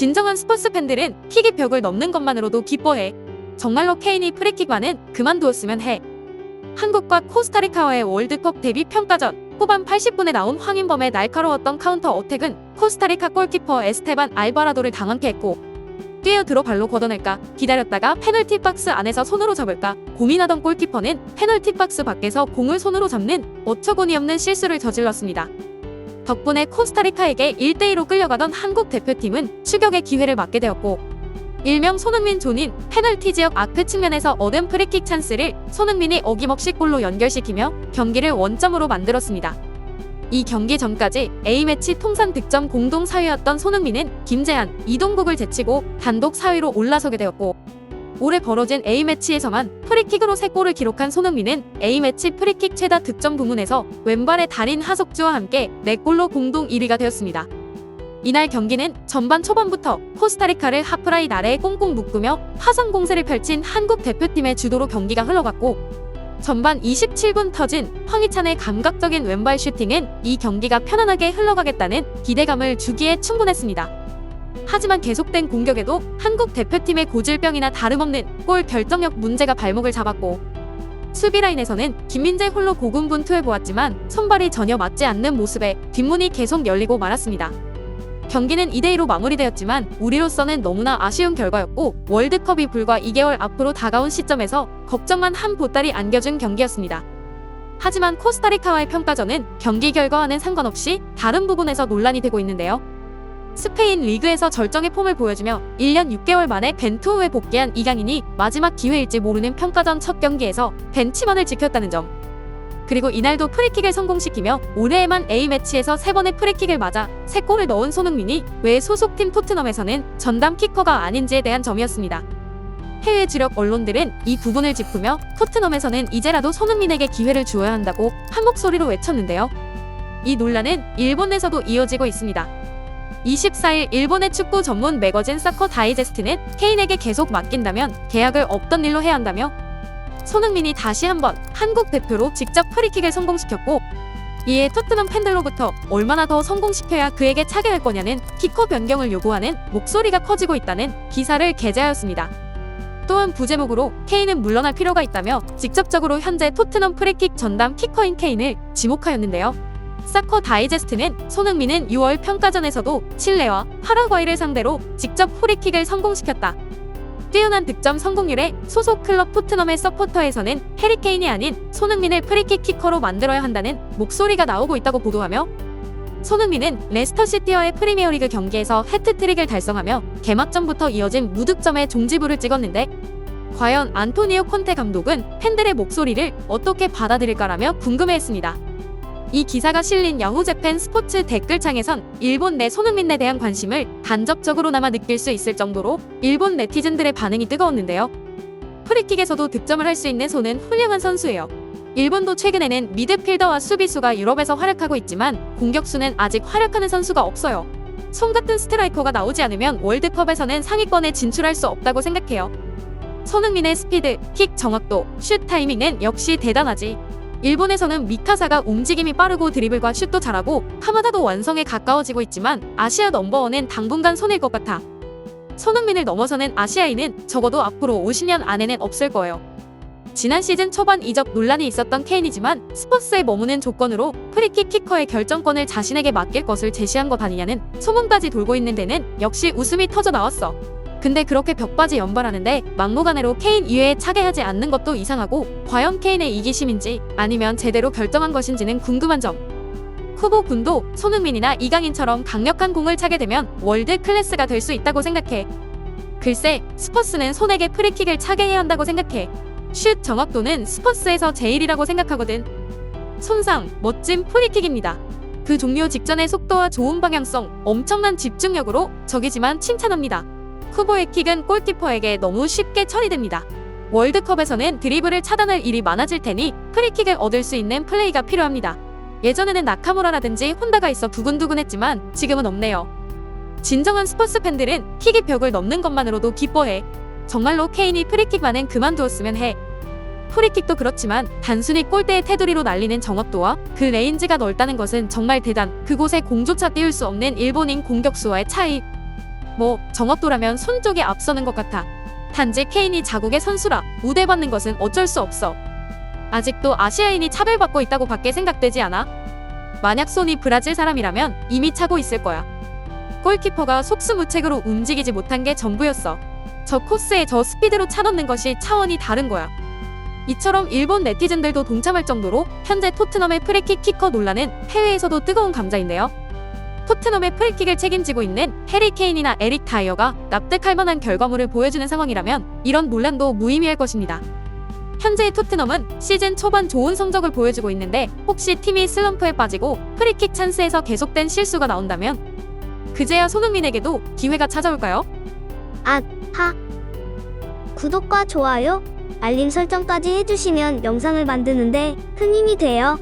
진정한 스포츠 팬들은 킥의 벽을 넘는 것만으로도 기뻐해. 정말로 케인이 프리킥만은 그만두었으면 해. 한국과 코스타리카와의 월드컵 데뷔 평가전 후반 80분에 나온 황인범의 날카로웠던 카운터 어택은 코스타리카 골키퍼 에스테반 알바라도를 당황케 했고, 뛰어들어 발로 걷어낼까 기다렸다가 페널티 박스 안에서 손으로 잡을까 고민하던 골키퍼는 페널티 박스 밖에서 공을 손으로 잡는 어처구니없는 실수를 저질렀습니다. 덕분에 코스타리카에게 1대2로 끌려가던 한국 대표팀은 추격의 기회를 맞게 되었고, 일명 손흥민 존인 페널티 지역 아크 측면에서 얻은 프리킥 찬스를 손흥민이 어김없이 골로 연결시키며 경기를 원점으로 만들었습니다. 이 경기 전까지 A매치 통산 득점 공동 4위였던 손흥민은 김재한, 이동국을 제치고 단독 4위로 올라서게 되었고, 올해 벌어진 A매치에서만 프리킥으로 3골을 기록한 손흥민은 A매치 프리킥 최다 득점 부문에서 왼발의 달인 하석주와 함께 4골로 공동 1위가 되었습니다. 이날 경기는 전반 초반부터 코스타리카를 하프라인 아래에 꽁꽁 묶으며 화성 공세를 펼친 한국 대표팀의 주도로 경기가 흘러갔고, 전반 27분 터진 황희찬의 감각적인 왼발 슈팅은 이 경기가 편안하게 흘러가겠다는 기대감을 주기에 충분했습니다. 하지만 계속된 공격에도 한국 대표팀의 고질병이나 다름없는 골 결정력 문제가 발목을 잡았고, 수비 라인에서는 김민재 홀로 고군분투해 보았지만 손발이 전혀 맞지 않는 모습에 뒷문이 계속 열리고 말았습니다. 경기는 2대2로 마무리되었지만 우리로서는 너무나 아쉬운 결과였고, 월드컵이 불과 2개월 앞으로 다가온 시점에서 걱정만 한 보따리 안겨준 경기였습니다. 하지만 코스타리카와의 평가전은 경기 결과와는 상관없이 다른 부분에서 논란이 되고 있는데요. 스페인 리그에서 절정의 폼을 보여주며 1년 6개월 만에 벤투 후에 복귀한 이강인이 마지막 기회일지 모르는 평가전 첫 경기에서 벤치만을 지켰다는 점, 그리고 이날도 프리킥을 성공시키며 올해에만 A매치에서 3번의 프리킥을 맞아 3골을 넣은 손흥민이 왜 소속팀 토트넘에서는 전담 키커가 아닌지에 대한 점이었습니다. 해외 주력 언론들은 이 부분을 짚으며 토트넘에서는 이제라도 손흥민에게 기회를 주어야 한다고 한 목소리로 외쳤는데요. 이 논란은 일본 내에서도 이어지고 있습니다. 24일 일본의 축구 전문 매거진 사커 다이제스트는 케인에게 계속 맡긴다면 계약을 없던 일로 해야 한다며 손흥민이 다시 한번 한국 대표로 직접 프리킥을 성공시켰고, 이에 토트넘 팬들로부터 얼마나 더 성공시켜야 그에게 차게 할 거냐는 키커 변경을 요구하는 목소리가 커지고 있다는 기사를 게재하였습니다. 또한 부제목으로 케인은 물러날 필요가 있다며 직접적으로 현재 토트넘 프리킥 전담 키커인 케인을 지목하였는데요. 사커 다이제스트는 손흥민은 6월 평가전에서도 칠레와 파라과이를 상대로 직접 프리킥을 성공시켰다. 뛰어난 득점 성공률에 소속 클럽 토트넘의 서포터에서는 해리케인이 아닌 손흥민을 프리킥 키커로 만들어야 한다는 목소리가 나오고 있다고 보도하며, 손흥민은 레스터시티와의 프리미어리그 경기에서 해트트릭을 달성하며 개막전부터 이어진 무득점의 종지부를 찍었는데, 과연 안토니오 콘테 감독은 팬들의 목소리를 어떻게 받아들일까라며 궁금해했습니다. 이 기사가 실린 야후 재팬 스포츠 댓글창에선 일본 내 손흥민에 대한 관심을 간접적으로나마 느낄 수 있을 정도로 일본 네티즌들의 반응이 뜨거웠는데요. 프리킥에서도 득점을 할 수 있는 손은 훌륭한 선수예요. 일본도 최근에는 미드필더와 수비수가 유럽에서 활약하고 있지만 공격수는 아직 활약하는 선수가 없어요. 손 같은 스트라이커가 나오지 않으면 월드컵에서는 상위권에 진출할 수 없다고 생각해요. 손흥민의 스피드, 킥 정확도, 슛 타이밍은 역시 대단하지. 일본에서는 미카사가 움직임이 빠르고 드리블과 슛도 잘하고 하마다도 완성에 가까워지고 있지만 아시아 넘버원은 당분간 손일 것 같아. 손흥민을 넘어서는 아시아인은 적어도 앞으로 50년 안에는 없을 거예요. 지난 시즌 초반 이적 논란이 있었던 케인이지만 스퍼스에 머무는 조건으로 프리킥 키커의 결정권을 자신에게 맡길 것을 제시한 것 아니냐는 소문까지 돌고 있는 데는 역시 웃음이 터져 나왔어. 근데 그렇게 벽바지 연발하는데 막무가내로 케인 이외에 차게 하지 않는 것도 이상하고, 과연 케인의 이기심인지 아니면 제대로 결정한 것인지는 궁금한 점. 후보 군도 손흥민이나 이강인처럼 강력한 공을 차게 되면 월드 클래스가 될 수 있다고 생각해. 글쎄, 스퍼스는 손에게 프리킥을 차게 해야 한다고 생각해. 슛 정확도는 스퍼스에서 제일이라고 생각하거든. 손상, 멋진 프리킥입니다. 그 종료 직전의 속도와 좋은 방향성, 엄청난 집중력으로 적이지만 칭찬합니다. 후보의 킥은 골키퍼에게 너무 쉽게 처리됩니다. 월드컵에서는 드리블을 차단할 일이 많아질 테니 프리킥을 얻을 수 있는 플레이가 필요합니다. 예전에는 나카무라라든지 혼다가 있어 두근두근했지만 지금은 없네요. 진정한 스포츠 팬들은 킥의 벽을 넘는 것만으로도 기뻐해. 정말로 케인이 프리킥만은 그만두었으면 해. 프리킥도 그렇지만 단순히 골대의 테두리로 날리는 정확도와 그 레인지가 넓다는 것은 정말 대단. 그곳에 공조차 띄울 수 없는 일본인 공격수와의 차이. 뭐 정확도라면 손 쪽이 앞서는 것 같아. 단지 케인이 자국의 선수라 우대받는 것은 어쩔 수 없어. 아직도 아시아인이 차별받고 있다고 밖에 생각되지 않아? 만약 손이 브라질 사람이라면 이미 차고 있을 거야. 골키퍼가 속수무책으로 움직이지 못한 게 전부였어. 저 코스에 저 스피드로 차 넣는 것이 차원이 다른 거야. 이처럼 일본 네티즌들도 동참할 정도로 현재 토트넘의 프리킥 키커 논란은 해외에서도 뜨거운 감자인데요. 토트넘의 프리킥을 책임지고 있는 해리 케인이나 에릭 다이어가 납득할 만한 결과물을 보여주는 상황이라면 이런 논란도 무의미할 것입니다. 현재의 토트넘은 시즌 초반 좋은 성적을 보여주고 있는데 혹시 팀이 슬럼프에 빠지고 프리킥 찬스에서 계속된 실수가 나온다면 그제야 손흥민에게도 기회가 찾아올까요? 구독과 좋아요, 알림 설정까지 해주시면 영상을 만드는데 큰 힘이 돼요.